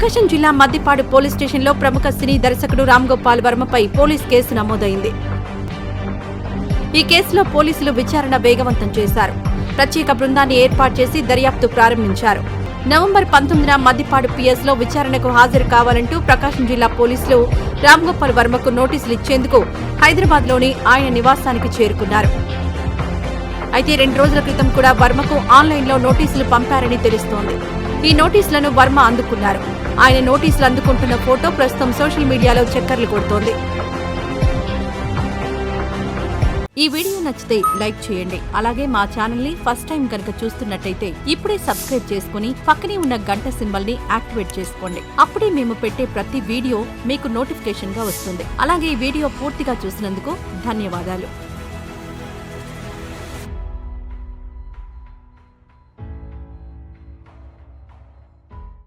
ప్రకాశం జిల్లా మద్దిపాడు పోలీస్ స్టేషన్లో ప్రముఖ సినీ దర్శకుడు రామ్ గోపాల్ వర్మపై పోలీస్ కేసు నమోదైంది. ఈ కేసులో పోలీసులు విచారణ వేగవంతం చేశారు. ప్రత్యేక బృందాన్ని ఏర్పాటు చేసి దర్యాప్తు ప్రారంభించారు. నవంబర్ 19న మద్దిపాడు పిఎస్లో విచారణకు హాజరు కావాలంటూ ప్రకాశం జిల్లా పోలీసులు రామ్ గోపాల్ వర్మకు నోటీసులు ఇచ్చేందుకు హైదరాబాద్లోని ఆయన నివాసానికి చేరుకున్నారు. అయితే 2 రోజుల క్రితం కూడా వర్మకు ఆన్లైన్లో నోటీసులు పంపారని తెలుస్తోంది. ఈ నోటీసులను వర్మ అందుకున్నారు. ఆయన నోటీసులు అందుకుంటున్న ఫోటో ప్రస్తుతం సోషల్ మీడియాలో చక్కర్లు కొడుతోంది. ఈ వీడియో నచ్చితే లైక్ చేయండి. అలాగే మా ఛానల్ ని ఫస్ట్ టైం కనుక చూస్తున్నట్టయితే ఇప్పుడే సబ్స్క్రైబ్ చేసుకుని పక్కనే ఉన్న గంట సింబల్ ని యాక్టివేట్ చేసుకోండి. అప్పుడే మేము పెట్టే ప్రతి వీడియో మీకు నోటిఫికేషన్ గా వస్తుంది. అలాగే ఈ వీడియో పూర్తిగా చూసినందుకు ధన్యవాదాలు.